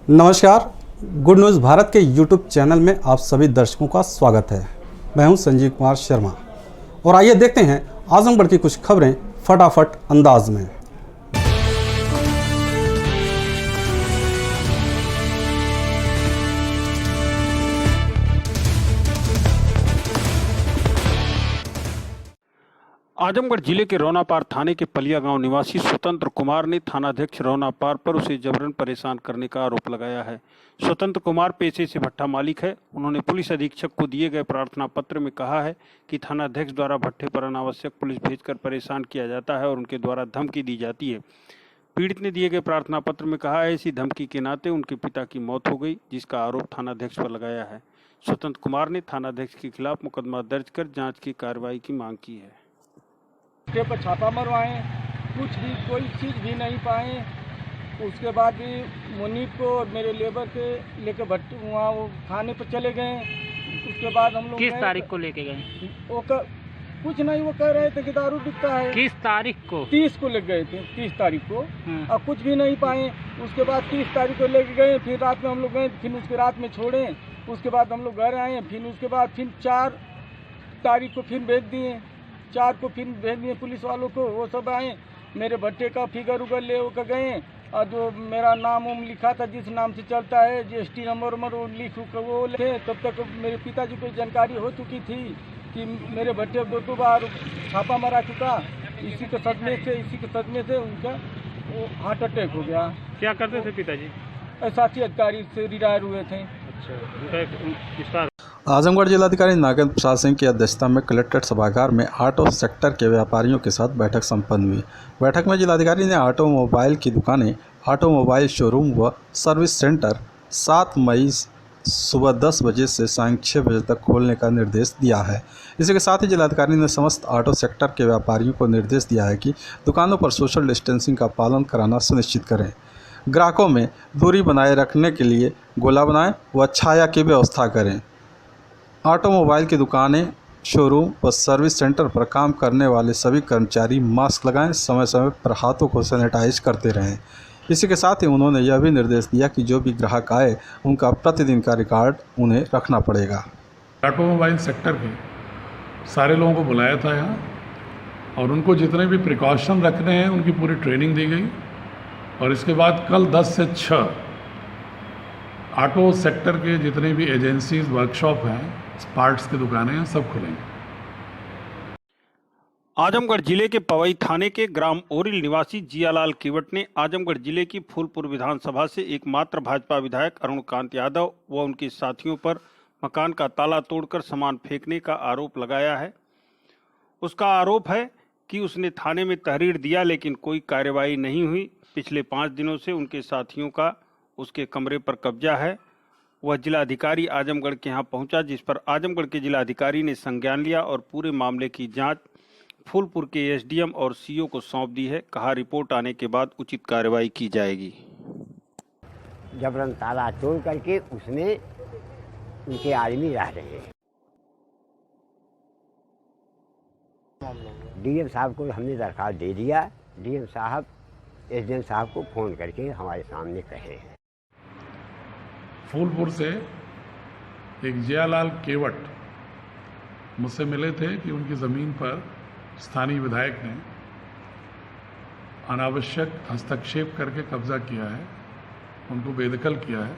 नमस्कार, good news Bharat के YouTube channel में आप सभी दर्शकों का स्वागत है। मैं हूं संजीव कुमार शर्मा और आइए देखते हैं आजमगढ़ की कुछ खबरें फटाफट अंदाज में। आजमगढ़ जिले के रौनापार थाने के पलिया गांव निवासी स्वतंत्र कुमार ने थानाध्यक्ष रौनापार पर उसे जबरन परेशान करने का आरोप लगाया है। स्वतंत्र कुमार पेशे से भट्ठा मालिक है। उन्होंने पुलिस अधीक्षक को दिए गए प्रार्थना पत्र में कहा है कि थानाध्यक्ष द्वारा भट्ठे पर अनावश्यक पुलिस भेजकर परेशान किया जाता है और उनके द्वारा धमकी दी जाती है। पीड़ित ने दिए गए प्रार्थना पत्र में कहा है इसी धमकी के नाते उनके पिता की मौत हो गई, जिसका आरोप थानाध्यक्ष पर लगाया है। स्वतंत्र कुमार ने थानाध्यक्ष के खिलाफ मुकदमा दर्ज कर जाँच की कार्रवाई की मांग की है। पर छापा मरवाएं, कुछ भी कोई चीज़ भी नहीं पाए। उसके बाद भी मुनीब को और मेरे लेबर के लेकर भट्टी वहाँ वो थाने पर चले गए। उसके बाद हम लोग किस तारीख को लेके गए? वो कुछ नहीं, वो कह रहे थे कि दारू बिकता है। किस तारीख को? 30 को ले गए थे, 30 तारीख को। अब कुछ भी नहीं पाए। उसके बाद 30 तारीख को लेके गए, फिर रात में हम लोग गए, फिर उसके रात में छोड़े। उसके बाद हम लोग घर आए, फिर उसके बाद फिर 4 तारीख को फिर भेज दिए। 4 को फिर भेज दिए पुलिस वालों को। वो सब आए, मेरे भट्टे का फिगर उगर ले होकर गए और जो मेरा नाम उम लिखा था, जिस नाम से चलता है, GST नंबर वो लिख वो ले। तब तक मेरे पिताजी को जानकारी हो चुकी थी कि मेरे भट्टे 2 बार छापा मारा चुका। इसी के सदमे से उनका वो हार्ट अटैक हो गया। क्या करते थे पिताजी? साथी अधिकारी से रिटायर हुए थे। अच्छा, आजमगढ़ जिलाधिकारी नागेंद्र प्रसाद सिंह की अध्यक्षता में कलेक्ट्रेट सभागार में ऑटो सेक्टर के व्यापारियों के साथ बैठक संपन्न हुई। बैठक में जिलाधिकारी ने ऑटोमोबाइल की दुकानें, ऑटोमोबाइल शोरूम व सर्विस सेंटर 7 मई सुबह 10 बजे से सायं 6 बजे तक खोलने का निर्देश दिया है। इसी के साथ ही जिलाधिकारी ने समस्त ऑटो सेक्टर के व्यापारियों को निर्देश दिया है कि दुकानों पर सोशल डिस्टेंसिंग का पालन कराना सुनिश्चित करें। ग्राहकों में दूरी बनाए रखने के लिए गोला बनाएं व छाया की व्यवस्था करें। ऑटोमोबाइल की दुकानें, शोरूम व सर्विस सेंटर पर काम करने वाले सभी कर्मचारी मास्क लगाएं, समय समय पर हाथों को सैनिटाइज करते रहें। इसी के साथ ही उन्होंने यह भी निर्देश दिया कि जो भी ग्राहक आए उनका प्रतिदिन का रिकॉर्ड उन्हें रखना पड़ेगा। ऑटोमोबाइल सेक्टर के सारे लोगों को बुलाया था यहाँ और उनको जितने भी प्रिकॉशन रखने हैं उनकी पूरी ट्रेनिंग दी गई। और इसके बाद कल 10 से 6 ऑटो सेक्टर के जितने भी एजेंसीज, वर्कशॉप हैं, पार्ट्स की दुकानें हैं, सब खुलेंगे। आजमगढ़ जिले के पवई थाने के ग्राम ओरिल निवासी जियालाल केवट ने आजमगढ़ जिले की फूलपुर विधानसभा से एकमात्र भाजपा विधायक अरुणकांत यादव व उनके साथियों पर मकान का ताला तोड़कर सामान फेंकने का आरोप लगाया है। उसका आरोप है कि उसने थाने में तहरीर दिया लेकिन कोई कार्रवाई नहीं हुई। पिछले 5 दिनों से उनके साथियों का उसके कमरे पर कब्जा है। वह जिलाधिकारी आजमगढ़ के यहाँ पहुंचा, जिस पर आजमगढ़ के जिलाधिकारी ने संज्ञान लिया और पूरे मामले की जांच फूलपुर के SDM और CO को सौंप दी है। कहा रिपोर्ट आने के बाद उचित कार्रवाई की जाएगी। जबरन ताला तोड़ करके उसमें उनके आदमी रह रहे हैं। DM साहब को हमने दरखास्त दे दिया। DM साहब SDM साहब को फ़ोन करके हमारे सामने कहे हैं। फूलपुर से एक जियालाल केवट मुझसे मिले थे कि उनकी ज़मीन पर स्थानीय विधायक ने अनावश्यक हस्तक्षेप करके कब्जा किया है, उनको बेदखल किया है।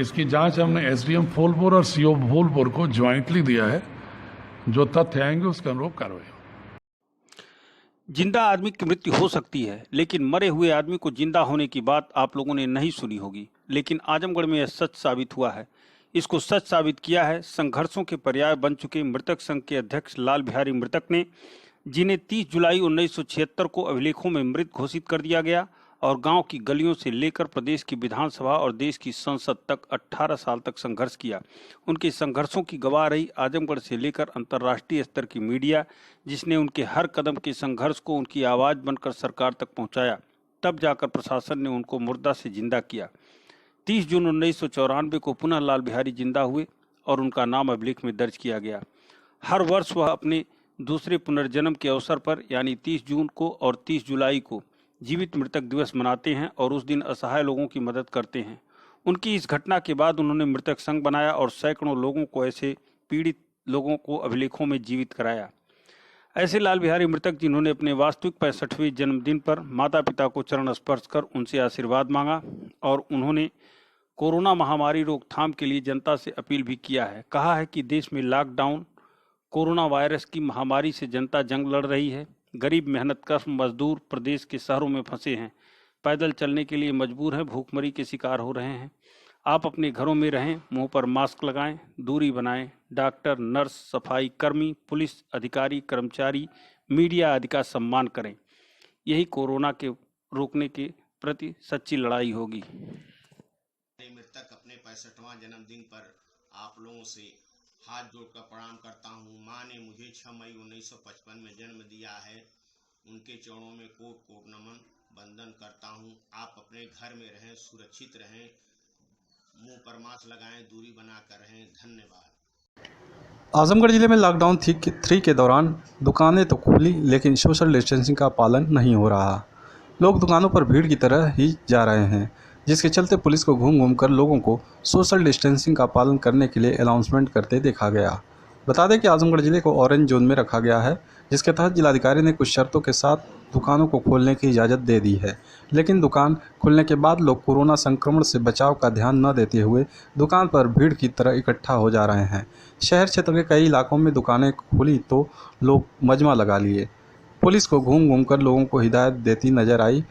इसकी जांच हमने SDM फूलपुर और CO फूलपुर को ज्वाइंटली दिया है। जो तथ्य आएंगे उसके अनुरूप कार्रवाई होगी। जिंदा आदमी की मृत्यु हो सकती है, लेकिन मरे हुए आदमी को जिंदा होने की बात आप लोगों ने नहीं सुनी होगी, लेकिन आजमगढ़ में यह सच साबित हुआ है। इसको सच साबित किया है संघर्षों के पर्याय बन चुके मृतक संघ के अध्यक्ष लाल बिहारी मृतक ने, जिन्हें 30 जुलाई 1976 को अभिलेखों में मृत घोषित कर दिया गया और गांव की गलियों से लेकर प्रदेश की विधानसभा और देश की संसद तक 18 साल तक संघर्ष किया। उनके संघर्षों की गवाह रही आजमगढ़ से लेकर अंतर्राष्ट्रीय स्तर की मीडिया, जिसने उनके हर कदम के संघर्ष को उनकी आवाज़ बनकर सरकार तक पहुंचाया। तब जाकर प्रशासन ने उनको मुर्दा से जिंदा किया। 30 जून 1994 को पुनः लाल बिहारी जिंदा हुए और उनका नाम अभिलेख में दर्ज किया गया। हर वर्ष वह अपने दूसरे पुनर्जन्म के अवसर पर यानी 30 जून को और 30 जुलाई को जीवित मृतक दिवस मनाते हैं और उस दिन असहाय लोगों की मदद करते हैं। उनकी इस घटना के बाद उन्होंने मृतक संघ बनाया और सैकड़ों लोगों को, ऐसे पीड़ित लोगों को अभिलेखों में जीवित कराया। ऐसे लाल बिहारी मृतक जिन्होंने अपने वास्तविक 65वें जन्मदिन पर माता पिता को चरण स्पर्श कर उनसे आशीर्वाद मांगा और उन्होंने कोरोना महामारी रोकथाम के लिए जनता से अपील भी किया है। कहा है कि देश में लॉकडाउन, कोरोना वायरस की महामारी से जनता जंग लड़ रही है। गरीब मेहनतकश मजदूर प्रदेश के शहरों में फंसे हैं, पैदल चलने के लिए मजबूर हैं, भूखमरी के शिकार हो रहे हैं। आप अपने घरों में रहें, मुंह पर मास्क लगाएं, दूरी बनाएं। डॉक्टर, नर्स, सफाई कर्मी, पुलिस अधिकारी, कर्मचारी, मीडिया आदि का सम्मान करें। यही कोरोना के रोकने के प्रति सच्ची लड़ाई होगी। मृतक अपने 65वां जन्मदिन पर आप लोगों से हाथ जोड़कर प्रणाम करता हूँ। माँ ने मुझे 6 मई 1955 में जन्म दिया है। उनके चरणों में कोट कोट नमन वंदन करता हूँ। आप अपने घर में रहें, सुरक्षित रहें, मुंह पर मास्क लगाएं, दूरी बनाकर रहें। धन्यवाद। आजमगढ़ जिले में लॉकडाउन 3 के दौरान दुकानें तो खुली, लेकिन सोशल डिस्टेंसिंग का पालन नहीं हो रहा। लोग दुकानों पर भीड़ की तरह ही जा रहे हैं, जिसके चलते पुलिस को घूम घूम कर लोगों को सोशल डिस्टेंसिंग का पालन करने के लिए अनाउंसमेंट करते देखा गया। बता दें कि आजमगढ़ जिले को ऑरेंज जोन में रखा गया है, जिसके तहत जिलाधिकारी ने कुछ शर्तों के साथ दुकानों को खोलने की इजाज़त दे दी है। लेकिन दुकान खुलने के बाद लोग कोरोना संक्रमण से बचाव का ध्यान न देते हुए दुकान पर भीड़ की तरह इकट्ठा हो जा रहे हैं। शहर क्षेत्र के कई इलाकों में दुकानें खुली तो लोग मजमा लगा लिए। पुलिस को घूम घूम कर लोगों को हिदायत देती नजर आई।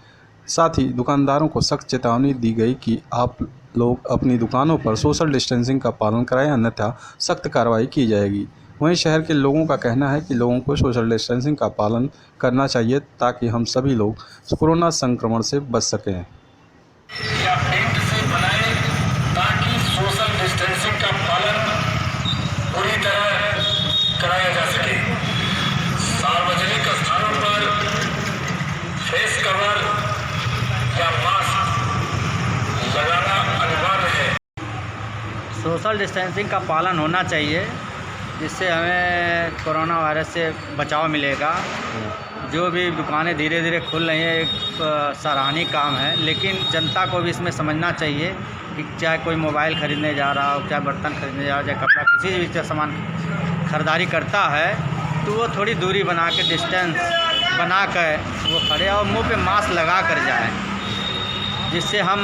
साथ ही दुकानदारों को सख्त चेतावनी दी गई कि आप लोग अपनी दुकानों पर सोशल डिस्टेंसिंग का पालन कराएं, अन्यथा सख्त कार्रवाई की जाएगी। वहीं शहर के लोगों का कहना है कि लोगों को सोशल डिस्टेंसिंग का पालन करना चाहिए ताकि हम सभी लोग कोरोना संक्रमण से बच सकें। या टेंट से बनाए ताकि सोशल डिस्टेंसिंग का पालन पूरी तरह कराया जा सके। सार्वजनिक स्थानों पर फेस कवर या मास्क लगाना अनिवार्य है। सोशल डिस्टेंसिंग का पालन होना चाहिए, जिससे हमें कोरोना वायरस से बचाव मिलेगा। जो भी दुकानें धीरे धीरे खुल रही हैं, एक सराहनीय काम है, लेकिन जनता को भी इसमें समझना चाहिए कि चाहे कोई मोबाइल ख़रीदने जा रहा हो, चाहे बर्तन खरीदने जा रहा हो, चाहे कपड़ा, किसी भी सामान खरीदारी करता है तो वो थोड़ी दूरी बना के, डिस्टेंस बना कर वो खड़े और मुंह पे मास्क लगा कर जाए, जिससे हम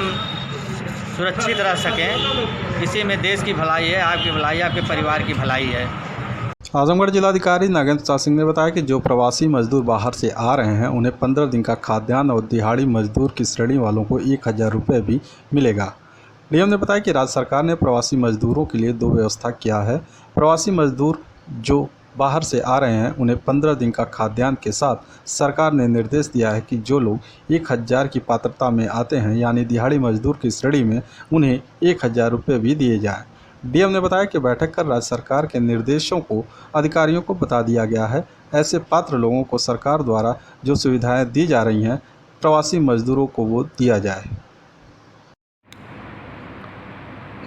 सुरक्षित रह सकें। इसी में देश की भलाई है, आपकी भलाई है, आपके परिवार की भलाई है। आजमगढ़ जिलाधिकारी नागेंद्र प्रसाद सिंह ने बताया कि जो प्रवासी मजदूर बाहर से आ रहे हैं उन्हें 15 दिन का खाद्यान्न और दिहाड़ी मजदूर की श्रेणी वालों को 1000 रुपये भी मिलेगा। डीएम ने बताया कि राज्य सरकार ने प्रवासी मजदूरों के लिए 2 व्यवस्था किया है। प्रवासी मजदूर जो बाहर से आ रहे हैं उन्हें 15 दिन का खाद्यान्न के साथ सरकार ने निर्देश दिया है कि जो लोग 1000 की पात्रता में आते हैं, यानी दिहाड़ी मजदूर की श्रेणी में, उन्हें 1000 रुपये भी दिए जाएँ। डीएम ने बताया कि बैठक कर राज्य सरकार के निर्देशों को अधिकारियों को बता दिया गया है। ऐसे पात्र लोगों को सरकार द्वारा जो सुविधाएं दी जा रही हैं, प्रवासी मजदूरों को वो दिया जाए।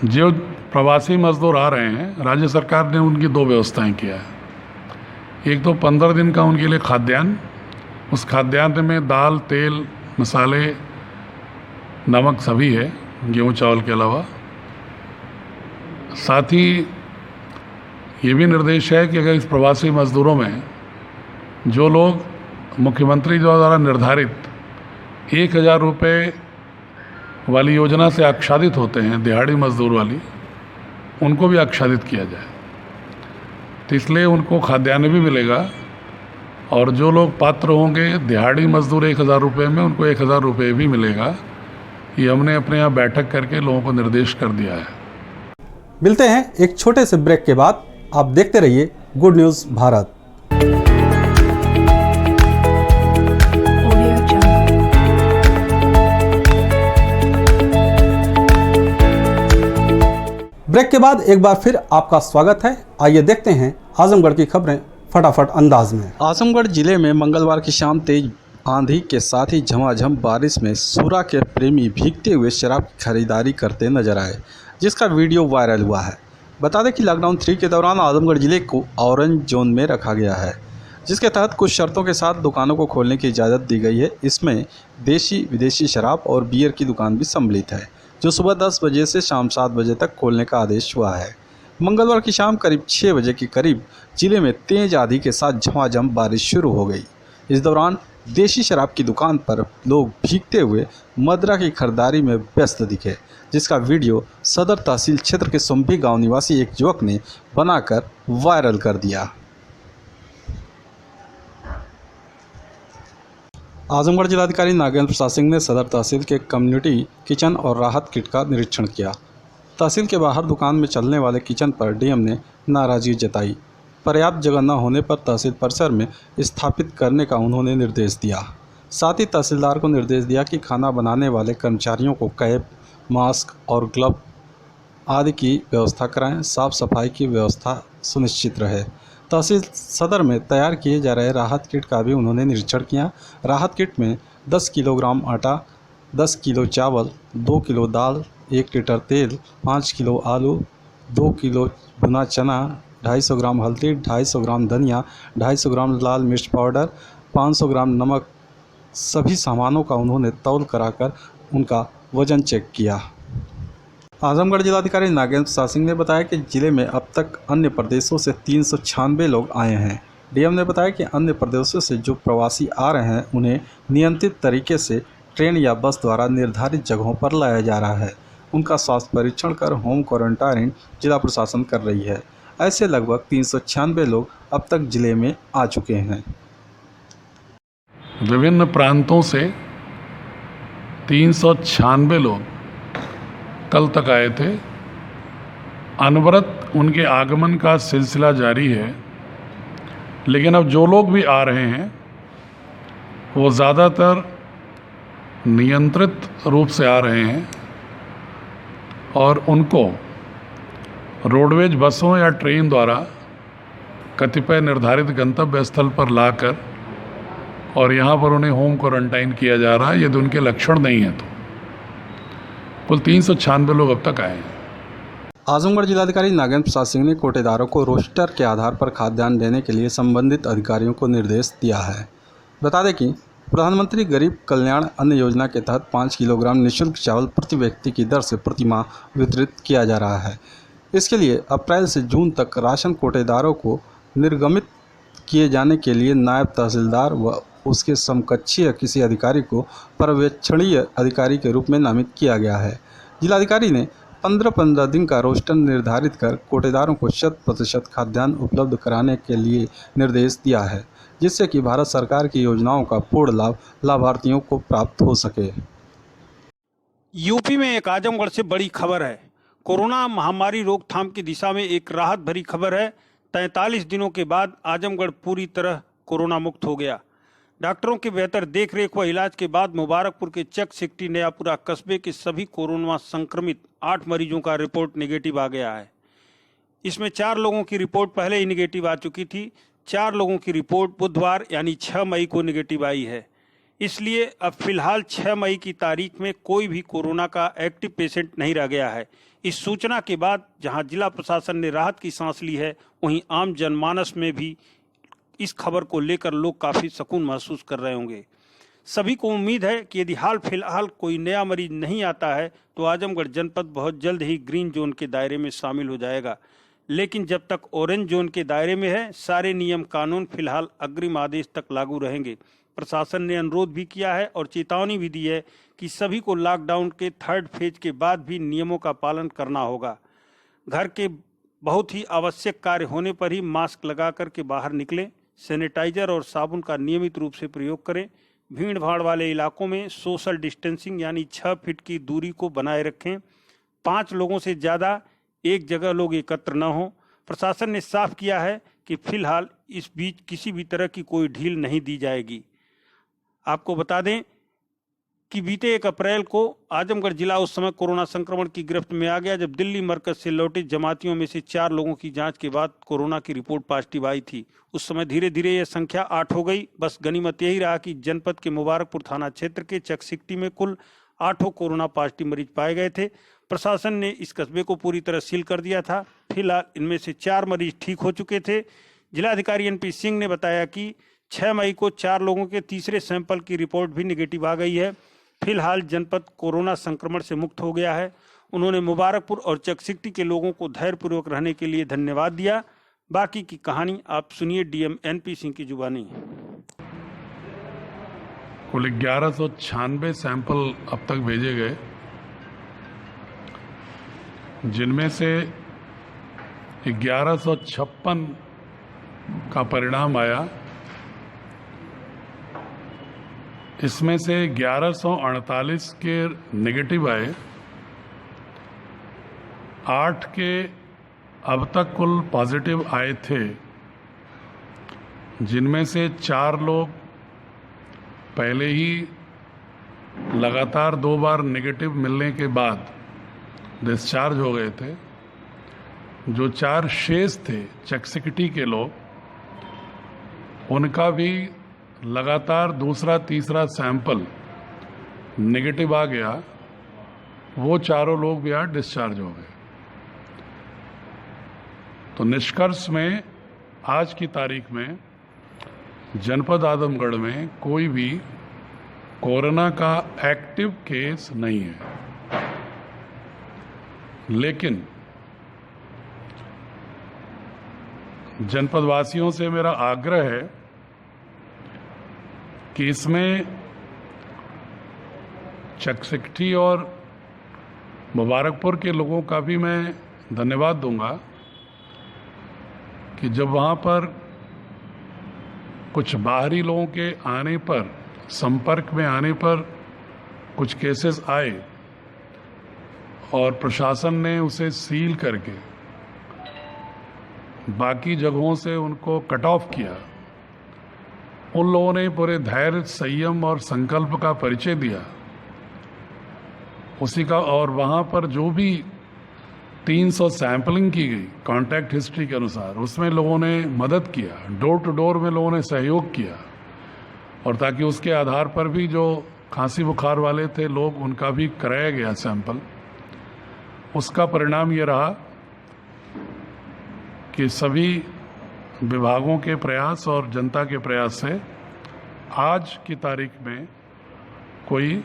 जो प्रवासी मजदूर आ रहे हैं, राज्य सरकार ने उनकी 2 व्यवस्थाएं किया है। एक तो 15 दिन का उनके लिए खाद्यान्न, उस खाद्यान्न में दाल, तेल, मसाले, नमक सभी है, गेहूँ चावल के अलावा। साथ ही ये भी निर्देश है कि अगर इस प्रवासी मजदूरों में जो लोग मुख्यमंत्री द्वारा निर्धारित 1000 रुपये वाली योजना से आच्छादित होते हैं, दिहाड़ी मजदूर वाली, उनको भी आच्छादित किया जाए। तो इसलिए उनको खाद्यान्न भी मिलेगा और जो लोग पात्र होंगे दिहाड़ी मजदूर 1000 रुपये में, उनको 1000 रुपये भी मिलेगा। ये हमने अपने यहाँ बैठक करके लोगों को निर्देश कर दिया है। मिलते हैं एक छोटे से ब्रेक के बाद। आप देखते रहिए गुड न्यूज़ भारत। ब्रेक के बाद एक बार फिर आपका स्वागत है। आइए देखते हैं आजमगढ़ की खबरें फटाफट अंदाज में। आजमगढ़ जिले में मंगलवार की शाम तेज आंधी के साथ ही झमाझम बारिश में सूरा के प्रेमी भीगते हुए शराब की खरीदारी करते नजर आए, जिसका वीडियो वायरल हुआ है। बता दें कि लॉकडाउन 3 के दौरान आजमगढ़ जिले को ऑरेंज जोन में रखा गया है, जिसके तहत कुछ शर्तों के साथ दुकानों को खोलने की इजाज़त दी गई है। इसमें देशी विदेशी शराब और बियर की दुकान भी सम्मिलित है। जो सुबह 10 बजे से शाम 7 बजे तक खोलने का आदेश हुआ है। मंगलवार की शाम करीब 6 बजे के करीब जिले में तेज आंधी के साथ झमाझम बारिश शुरू हो गई। इस दौरान देशी शराब की दुकान पर लोग भीगते हुए मदरा की खरीदारी में व्यस्त दिखे, जिसका वीडियो सदर तहसील क्षेत्र के सुम्भी गांव निवासी एक युवक ने बनाकर वायरल कर दिया। आजमगढ़ जिलाधिकारी नागेंद्र प्रसाद सिंह ने सदर तहसील के कम्युनिटी किचन और राहत किट का निरीक्षण किया। तहसील के बाहर दुकान में चलने वाले किचन पर डीएम ने नाराजगी जताई। पर्याप्त जगह न होने पर तहसील परिसर में स्थापित करने का उन्होंने निर्देश दिया। साथ ही तहसीलदार को निर्देश दिया कि खाना बनाने वाले कर्मचारियों को कैप, मास्क और ग्लव आदि की व्यवस्था कराएं। साफ सफाई की व्यवस्था सुनिश्चित रहे। तहसील सदर में तैयार किए जा रहे राहत किट का भी उन्होंने निरीक्षण किया। राहत किट में 10 किलोग्राम आटा, 10 किलो चावल, 2 किलो दाल, 1 लीटर तेल, 5 किलो आलू, 2 किलो भुना चना, 250 ग्राम हल्दी, 250 ग्राम धनिया, 250 ग्राम लाल मिर्च पाउडर, 500 ग्राम नमक, सभी सामानों का उन्होंने तौल कराकर उनका वजन चेक किया। आजमगढ़ जिलाधिकारी नागेंद्र प्रसाद सिंह ने बताया कि जिले में अब तक अन्य प्रदेशों से 396 लोग आए हैं। डीएम ने बताया कि अन्य प्रदेशों से जो प्रवासी आ रहे हैं उन्हें नियंत्रित तरीके से ट्रेन या बस द्वारा निर्धारित जगहों पर लाया जा रहा है। उनका स्वास्थ्य परीक्षण कर होम क्वारंटाइन जिला प्रशासन कर रही है। ऐसे लगभग 396 लोग अब तक जिले में आ चुके हैं। विभिन्न प्रांतों से 396 लोग कल तक आए थे। अनवरत उनके आगमन का सिलसिला जारी है, लेकिन अब जो लोग भी आ रहे हैं वो ज़्यादातर नियंत्रित रूप से आ रहे हैं और उनको रोडवेज बसों या ट्रेन द्वारा कतिपय निर्धारित गंतव्य स्थल पर लाकर और यहाँ पर उन्हें होम क्वारंटाइन किया जा रहा है। यदि उनके लक्षण नहीं है तो कुल 396 लोग अब तक आए हैं। आजमगढ़ जिलाधिकारी नागेंद्र प्रसाद सिंह ने कोटेदारों को रोस्टर के आधार पर खाद्यान्न देने के लिए संबंधित अधिकारियों को निर्देश दिया है। बता दें कि प्रधानमंत्री गरीब कल्याण अन्न योजना के तहत 5 किलोग्राम निःशुल्क चावल प्रति व्यक्ति की दर से प्रति माह वितरित किया जा रहा है। इसके लिए अप्रैल से जून तक राशन कोटेदारों को निर्गमित किए जाने के लिए नायब तहसीलदार व उसके समकक्षीय किसी अधिकारी को पर्यवेक्षणीय अधिकारी के रूप में नामित किया गया है। जिलाधिकारी ने 15-15 दिन का रोस्टर निर्धारित कर कोटेदारों को 100% खाद्यान्न उपलब्ध कराने के लिए निर्देश दिया है, जिससे कि भारत सरकार की योजनाओं का पूर्ण लाभ लाभार्थियों को प्राप्त हो सके। यूपी में एक आजमगढ़ से बड़ी खबर है। कोरोना महामारी रोकथाम की दिशा में एक राहत भरी खबर है। 43 दिनों के बाद आजमगढ़ पूरी तरह कोरोना मुक्त हो गया। डॉक्टरों के बेहतर देखरेख व इलाज के बाद मुबारकपुर के चक सिकटी नयापुरा कस्बे के सभी कोरोना संक्रमित 8 मरीजों का रिपोर्ट नेगेटिव आ गया है। इसमें 4 लोगों की रिपोर्ट पहले ही नेगेटिव आ चुकी थी। 4 लोगों की रिपोर्ट बुधवार यानी 6 मई को नेगेटिव आई है। इसलिए अब फिलहाल 6 मई की तारीख में कोई भी कोरोना का एक्टिव पेशेंट नहीं रह गया है। इस सूचना के बाद जहां जिला प्रशासन ने राहत की सांस ली है, वहीं आम जनमानस में भी इस खबर को लेकर लोग काफ़ी सुकून महसूस कर रहे होंगे। सभी को उम्मीद है कि यदि हाल फिलहाल कोई नया मरीज नहीं आता है तो आजमगढ़ जनपद बहुत जल्द ही ग्रीन जोन के दायरे में शामिल हो जाएगा। लेकिन जब तक ऑरेंज जोन के दायरे में है, सारे नियम कानून फिलहाल अग्रिम आदेश तक लागू रहेंगे। प्रशासन ने अनुरोध भी किया है और चेतावनी भी दी है कि सभी को लॉकडाउन के 3rd फेज के बाद भी नियमों का पालन करना होगा। घर के बहुत ही आवश्यक कार्य होने पर ही मास्क लगा करके बाहर निकलें। सैनिटाइजर और साबुन का नियमित रूप से प्रयोग करें। भीड़ भाड़ वाले इलाकों में सोशल डिस्टेंसिंग यानी 6 फीट की दूरी को बनाए रखें। 5 लोगों से ज़्यादा एक जगह लोग एकत्र न हों। प्रशासन ने साफ किया है कि फिलहाल इस बीच किसी भी तरह की कोई ढील नहीं दी जाएगी। आपको बता दें कि बीते 1 अप्रैल को आजमगढ़ जिला उस समय कोरोना संक्रमण की गिरफ्त में आ गया जब दिल्ली मरकज से लौटे जमातियों में से 4 लोगों की जांच के बाद कोरोना की रिपोर्ट पॉजिटिव आई थी। उस समय धीरे धीरे यह संख्या 8 हो गई। बस गनीमत यही रहा कि जनपद के मुबारकपुर थाना क्षेत्र के चकसिकटी में कुल 8 कोरोना पॉजिटिव मरीज पाए गए थे। प्रशासन ने इस कस्बे को पूरी तरह सील कर दिया था। फिलहाल इनमें से 4 मरीज ठीक हो चुके थे। जिलाधिकारी NP सिंह ने बताया कि 6 मई को 4 लोगों के तीसरे सैंपल की रिपोर्ट भी नेगेटिव आ गई है। फिलहाल जनपद कोरोना संक्रमण से मुक्त हो गया है। उन्होंने मुबारकपुर और चकसिकटी के लोगों को धैर्यपूर्वक रहने के लिए धन्यवाद दिया। बाकी की कहानी आप सुनिए डीएम एनपी सिंह की जुबानी। कुल 1196 सैंपल अब तक भेजे गए, जिनमें से 1156 का परिणाम आया। इसमें से 1148 के नेगेटिव आए, 8 के अब तक कुल पॉजिटिव आए थे, जिनमें से 4 लोग पहले ही लगातार 2 बार नेगेटिव मिलने के बाद डिस्चार्ज हो गए थे। जो 4 शेष थे चकसिकटी के लोग, उनका भी लगातार दूसरा तीसरा सैंपल नेगेटिव आ गया। वो चारों लोग भी आज डिस्चार्ज हो गए। तो निष्कर्ष में आज की तारीख में जनपद आजमगढ़ में कोई भी कोरोना का एक्टिव केस नहीं है। लेकिन जनपद वासियों से मेरा आग्रह है कि इसमें चकसिकटी और मुबारकपुर के लोगों का भी मैं धन्यवाद दूंगा कि जब वहाँ पर कुछ बाहरी लोगों के आने पर, संपर्क में आने पर कुछ केसेस आए और प्रशासन ने उसे सील करके बाकी जगहों से उनको कट ऑफ किया, उन लोगों ने पूरे धैर्य, संयम और संकल्प का परिचय दिया उसी का। और वहाँ पर जो भी 300 सैंपलिंग की गई कांटेक्ट हिस्ट्री के अनुसार, उसमें लोगों ने मदद किया, डोर टू डोर में लोगों ने सहयोग किया, और ताकि उसके आधार पर भी जो खांसी बुखार वाले थे लोग, उनका भी कराया गया सैंपल। उसका परिणाम ये रहा कि सभी विभागों के प्रयास और जनता के प्रयास से आज की तारीख में कोई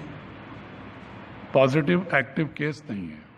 पॉजिटिव एक्टिव केस नहीं है।